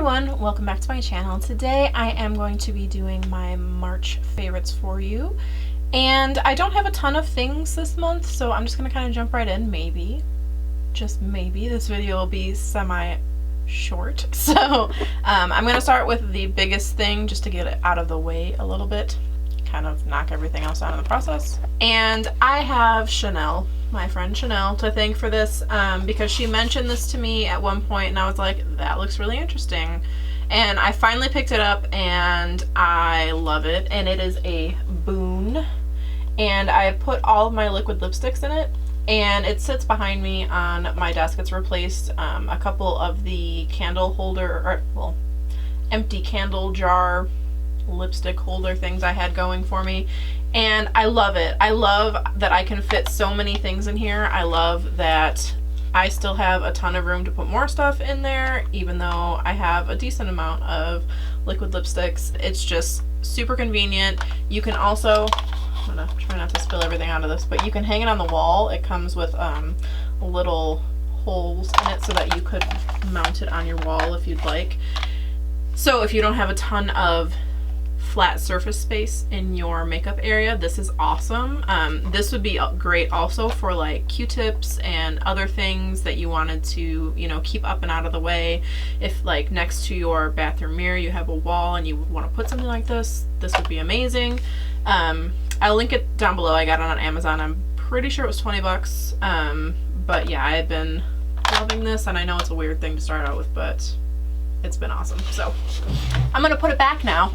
everyone, welcome back to my channel. Today I am going to be doing my March favorites for you, and I don't have a ton of things this month, so I'm just gonna kind of jump right in. Maybe, just maybe, this video will be semi-short. So I'm gonna start with the biggest thing just to get it out of the way a little bit, kind of knock everything else out in the process. And I have Chanel, my friend Chanel, to thank for this because she mentioned this to me at one point and I was like, that looks really interesting. And I finally picked it up and I love it, and it is a boon. And I put all of my liquid lipsticks in it, and it sits behind me on my desk. It's replaced a couple of the candle holder, or well, empty candle jar lipstick holder things I had going for me, and I love it. I love that I can fit so many things in here. I love that I still have a ton of room to put more stuff in there, even though I have a decent amount of liquid lipsticks. It's just super convenient. You can also, I'm gonna try not to spill everything out of this, but you can hang it on the wall. It comes with little holes in it so that you could mount it on your wall if you'd like. So if you don't have a ton of flat surface space in your makeup area, this is awesome. This would be great also for like Q-tips and other things that you wanted to, you know, keep up and out of the way. If like next to your bathroom mirror you have a wall and you want to put something like this, this would be amazing. I'll link it down below. I got it on Amazon. I'm pretty sure it was 20 bucks. But yeah, I've been loving this, and I know it's a weird thing to start out with, but it's been awesome. So I'm gonna put it back now.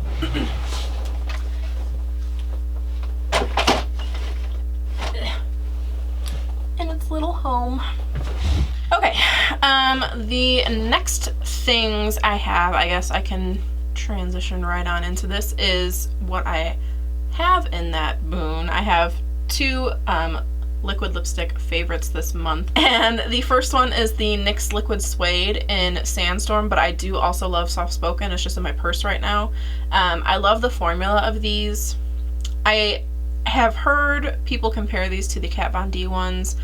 In its little home. Okay, the next things I have, I guess I can transition right on into this, is what I have in that boon. I have two liquid lipstick favorites this month, and the first one is the NYX Liquid Suede in Sandstorm, but I do also love Soft Spoken. It's just in my purse right now. I love the formula of these. I have heard people compare these to the Kat Von D ones.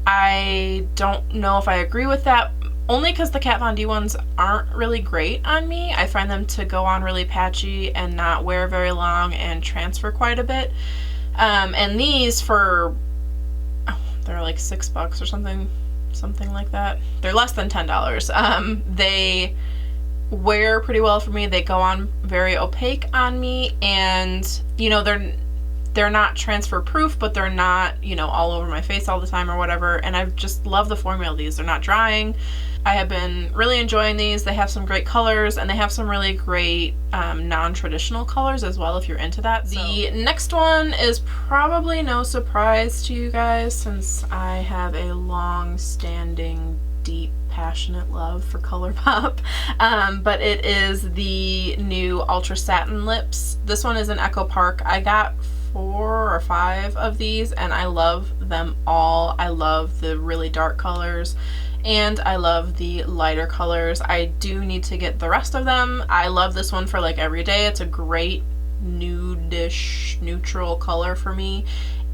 I don't know if I agree with that, only because the Kat Von D ones aren't really great on me. I find them to go on really patchy and not wear very long and transfer quite a bit. And these, for they're like $6 or something like that. They're less than $10. They wear pretty well for me. They go on very opaque on me, and you know, they're not transfer proof, but they're not, you know, all over my face all the time or whatever. And I just love the formula of these. They're not drying. I have been really enjoying these. They have some great colors, and they have some really great non-traditional colors as well if you're into that. The next one is probably no surprise to you guys, since I have a long-standing, deep, passionate love for ColourPop. But it is the new Ultra Satin Lips. This one is in Echo Park. I got 4 or 5 of these, and I love them all. I love the really dark colors, and I love the lighter colors. I do need to get the rest of them. I love this one for like every day. It's a great nude-ish neutral color for me,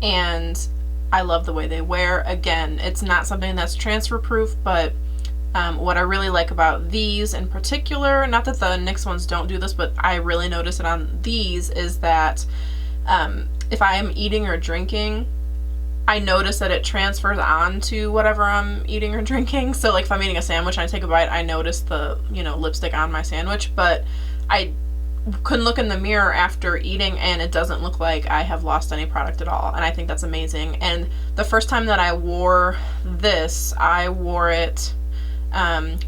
and I love the way they wear. Again, it's not something that's transfer proof, but what I really like about these in particular, not that the NYX ones don't do this, but I really notice it on these, is that if I am eating or drinking, I notice that it transfers on to whatever I'm eating or drinking. So like if I'm eating a sandwich and I take a bite, I notice the, you know, lipstick on my sandwich, but I can look in the mirror after eating and it doesn't look like I have lost any product at all. And I think that's amazing. And the first time that I wore this, I wore it,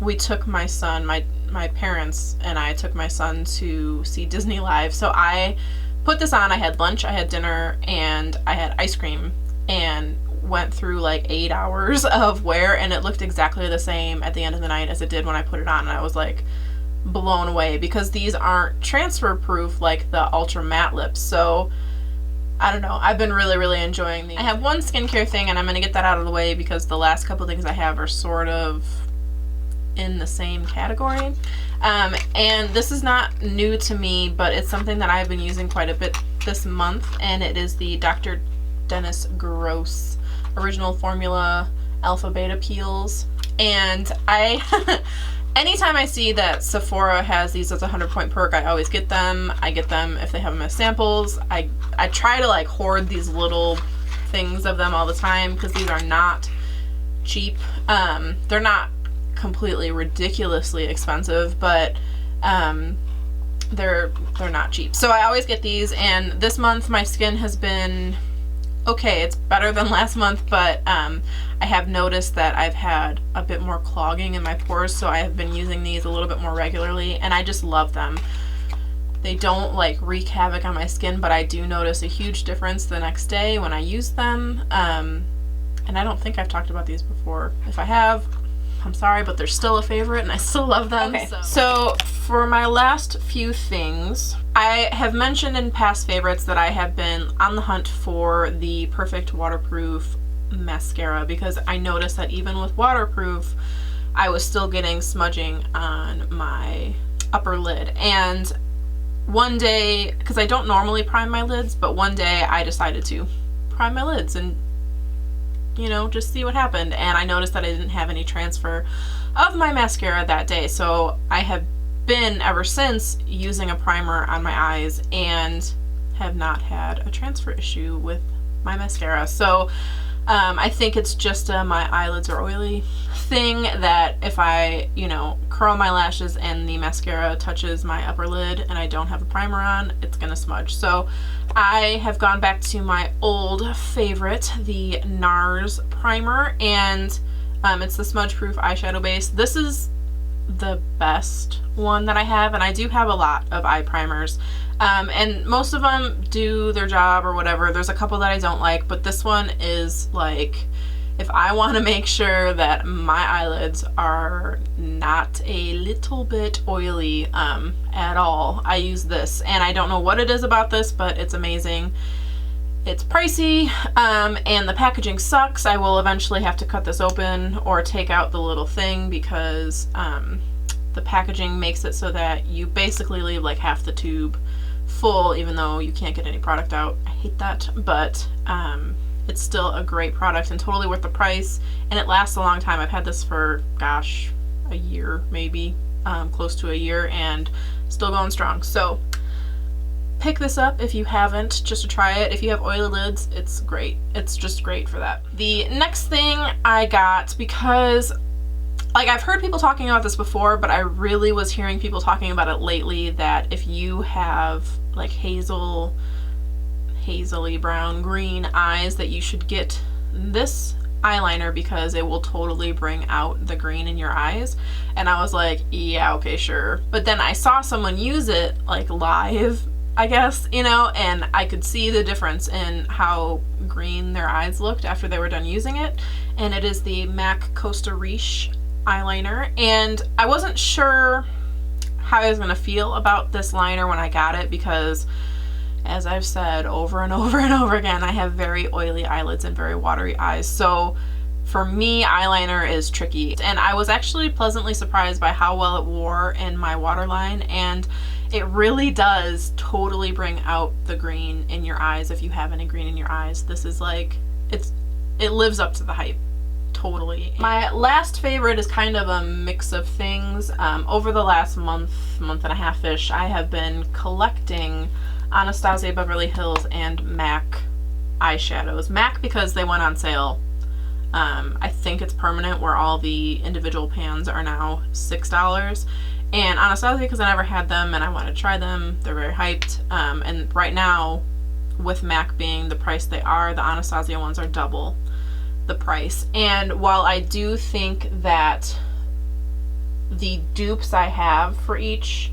we took my son, my parents and I took my son to see Disney Live. So I put this on, I had lunch, I had dinner, and I had ice cream, and went through like 8 hours of wear, and it looked exactly the same at the end of the night as it did when I put it on. And I was like blown away, because these aren't transfer proof like the Ultra Matte Lips. So I don't know, I've been really enjoying these. I have one skincare thing, and I'm gonna get that out of the way because the last couple things I have are sort of in the same category. And this is not new to me, but it's something that I've been using quite a bit this month, and it is the Dr. Dennis Gross Original Formula Alpha Beta Peels. And I anytime I see that Sephora has these as a 100-point perk, I always get them. I get them if they have them as samples. I try to like hoard these little things of them all the time because these are not cheap. They're not completely ridiculously expensive, but they're not cheap. So I always get these, and this month my skin has been okay. It's better than last month, but I have noticed that I've had a bit more clogging in my pores, so I have been using these a little bit more regularly, and I just love them. They don't like wreak havoc on my skin, but I do notice a huge difference the next day when I use them. And I don't think I've talked about these before. If I have, I'm sorry, but they're still a favorite and I still love them. Okay, so for my last few things, I have mentioned in past favorites that I have been on the hunt for the perfect waterproof mascara because I noticed that even with waterproof, I was still getting smudging on my upper lid. And one day, because I don't normally prime my lids, but one day I decided to prime my lids and, you know, just see what happened. And I noticed that I didn't have any transfer of my mascara that day. So I have been ever since using a primer on my eyes and have not had a transfer issue with my mascara. So I think it's just my eyelids are oily thing that if I, you know, curl my lashes and the mascara touches my upper lid and I don't have a primer on, it's gonna smudge. So I have gone back to my old favorite, the NARS primer, and it's the smudge proof eyeshadow base. This is the best one that I have, and I do have a lot of eye primers. And most of them do their job or whatever. There's a couple that I don't like, but this one is like, if I want to make sure that my eyelids are not a little bit oily at all, I use this. And I don't know what it is about this, but it's amazing. It's pricey, and the packaging sucks. I will eventually have to cut this open or take out the little thing because the packaging makes it so that you basically leave like half the tube full, even though you can't get any product out. I hate that, but it's still a great product and totally worth the price, and it lasts a long time. I've had this for, gosh, a year maybe, close to a year, and still going strong. So pick this up if you haven't, just to try it. If you have oily lids, it's great. It's just great for that. The next thing I got, because like I've heard people talking about this before, but I really was hearing people talking about it lately, that if you have like hazily brown green eyes, that you should get this eyeliner because it will totally bring out the green in your eyes. And I was like, yeah, okay, sure. But then I saw someone use it like live, I guess, you know, and I could see the difference in how green their eyes looked after they were done using it. And it is the MAC Costa Riche eyeliner, and I wasn't sure how I was going to feel about this liner when I got it because, as I've said over and over and over again, I have very oily eyelids and very watery eyes. So for me, eyeliner is tricky, and I was actually pleasantly surprised by how well it wore in my waterline, and it really does totally bring out the green in your eyes if you have any green in your eyes. This is like, it lives up to the hype. Totally. My last favorite is kind of a mix of things. Over the last month and a half-ish, I have been collecting Anastasia Beverly Hills and MAC eyeshadows. MAC because they went on sale. I think it's permanent, where all the individual pans are now $6. And Anastasia because I never had them and I want to try them. They're very hyped. And right now, with MAC being the price they are, the Anastasia ones are double the price. And while I do think that the dupes I have for each,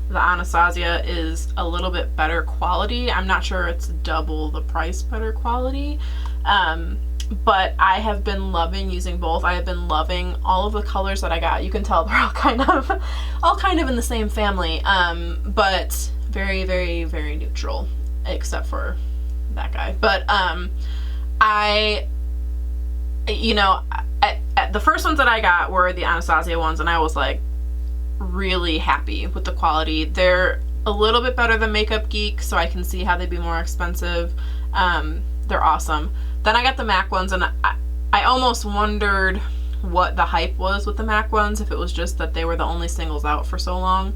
the Anastasia is a little bit better quality. I'm not sure it's double the price better quality, but I have been loving using both. I have been loving all of the colors that I got. You can tell they're all kind of in the same family, but very, very, very neutral, except for that guy. But you know, the first ones that I got were the Anastasia ones, and I was like really happy with the quality. They're a little bit better than Makeup Geek, so I can see how they'd be more expensive. They're awesome. Then I got the MAC ones, and I almost wondered what the hype was with the MAC ones, if it was just that they were the only singles out for so long.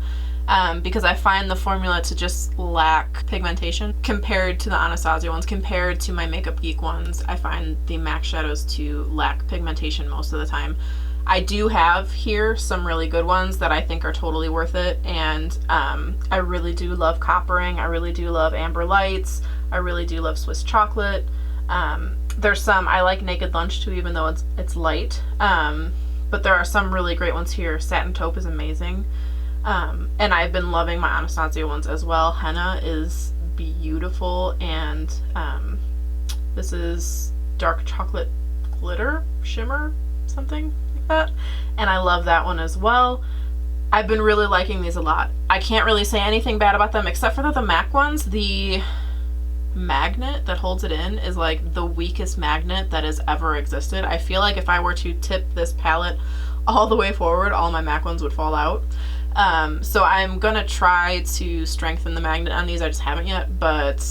Because I find the formula to just lack pigmentation compared to the Anastasia ones, compared to my Makeup Geek ones. I find the MAC shadows to lack pigmentation most of the time. I do have here some really good ones that I think are totally worth it, and I really do love Coppering. I really do love Amber Lights. I really do love Swiss Chocolate. There's some, I like Naked Lunch too, even though it's light. But there are some really great ones here. Satin Taupe is amazing. And I've been loving my Anastasia ones as well. Henna is beautiful, and this is Dark Chocolate Glitter Shimmer, something like that, and I love that one as well. I've been really liking these a lot. I can't really say anything bad about them, except for that the MAC ones, the magnet that holds it in is like the weakest magnet that has ever existed. I feel like if I were to tip this palette all the way forward, all my MAC ones would fall out. So I'm gonna try to strengthen the magnet on these. I just haven't yet, but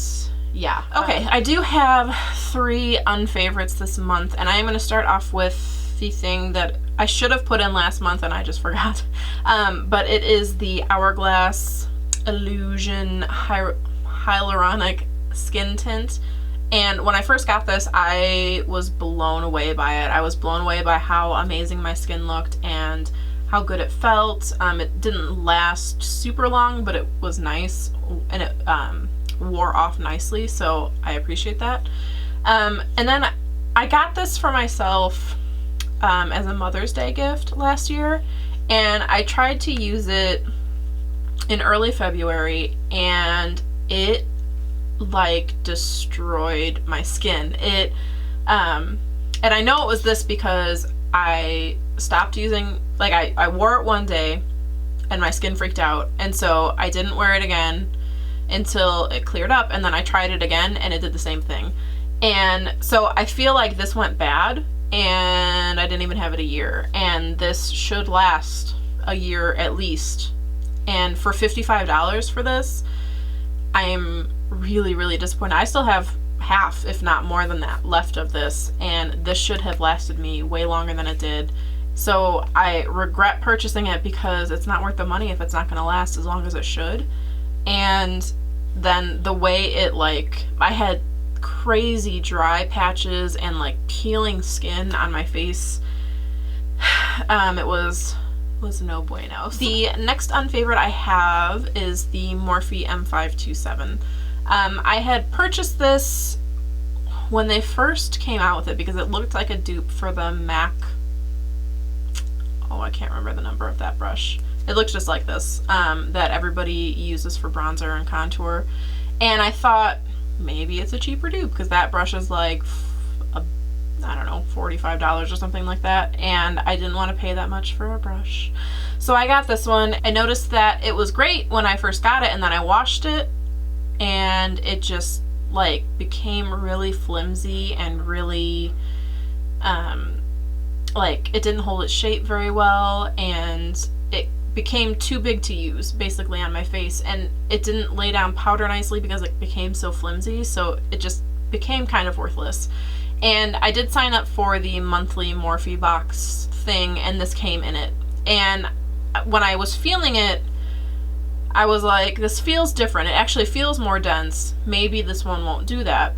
yeah. Okay, I do have 3 unfavorites this month, and I am gonna start off with the thing that I should have put in last month and I just forgot. But it is the Hourglass Illusion Hyaluronic Skin Tint. And when I first got this, I was blown away by it. I was blown away by how amazing my skin looked and how good it felt. It didn't last super long, but it was nice, and it wore off nicely, so I appreciate that. And then I got this for myself as a Mother's Day gift last year, and I tried to use it in early February, and it like destroyed my skin. It and I know it was this because I stopped using, like I wore it one day and my skin freaked out, and so I didn't wear it again until it cleared up, and then I tried it again and it did the same thing. And so I feel like this went bad and I didn't even have it a year, and this should last a year at least. And for $55 for this, I am really, really disappointed. I still have half, if not more than that, left of this, and this should have lasted me way longer than it did. So I regret purchasing it because it's not worth the money if it's not going to last as long as it should. And then the way it, like, I had crazy dry patches and like peeling skin on my face. It was no bueno. The next unfavorite I have is the Morphe M527. I had purchased this when they first came out with it because it looked like a dupe for the MAC. Oh, I can't remember the number of that brush. It looks just like this, that everybody uses for bronzer and contour. And I thought maybe it's a cheaper dupe because that brush is like, I don't know, $45 or something like that. And I didn't want to pay that much for a brush. So I got this one. I noticed that it was great when I first got it, and then I washed it and it just like became really flimsy and really, like it didn't hold its shape very well, and it became too big to use basically on my face, and it didn't lay down powder nicely because it became so flimsy, so it just became kind of worthless. And I did sign up for the monthly Morphe box thing, and this came in it, and when I was feeling it, I was like, this feels different. It actually feels more dense. Maybe this one won't do that.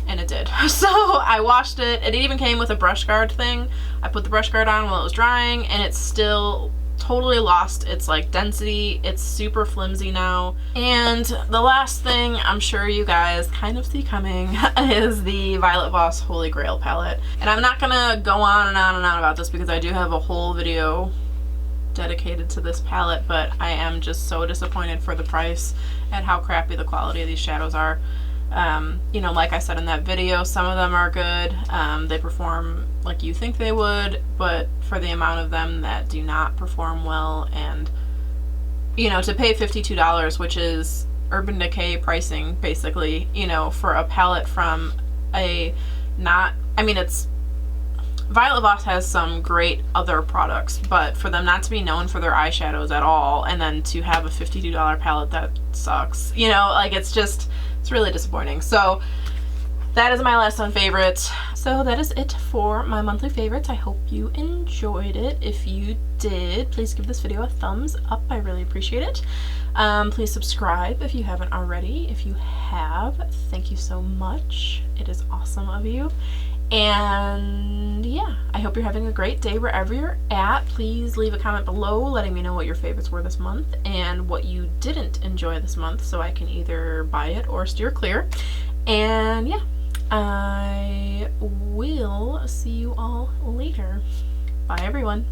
And it did. So I washed it. It even came with a brush guard thing. I put the brush guard on while it was drying, and it's still totally lost its like density. It's super flimsy now. And the last thing I'm sure you guys kind of see coming is the Violet Voss Holy Grail palette. And I'm not gonna go on and on and on about this because I do have a whole video dedicated to this palette, but I am just so disappointed for the price and how crappy the quality of these shadows are. You know, like I said in that video, some of them are good. They perform like you think they would, but for the amount of them that do not perform well, and you know, to pay $52, which is Urban Decay pricing basically, you know, for a palette from a it's Violet Voss has some great other products, but for them not to be known for their eyeshadows at all, and then to have a $52 palette that sucks, you know, like it's really disappointing. So that is my last favorite. So that is it for my monthly favorites. I hope you enjoyed it. If you did, please give this video a thumbs up. I really appreciate it. Please subscribe if you haven't already. If you have, thank you so much. It is awesome of you. And yeah, I hope you're having a great day wherever you're at. Please leave a comment below letting me know what your favorites were this month and what you didn't enjoy this month so I can either buy it or steer clear. And yeah, I will see you all later. Bye everyone.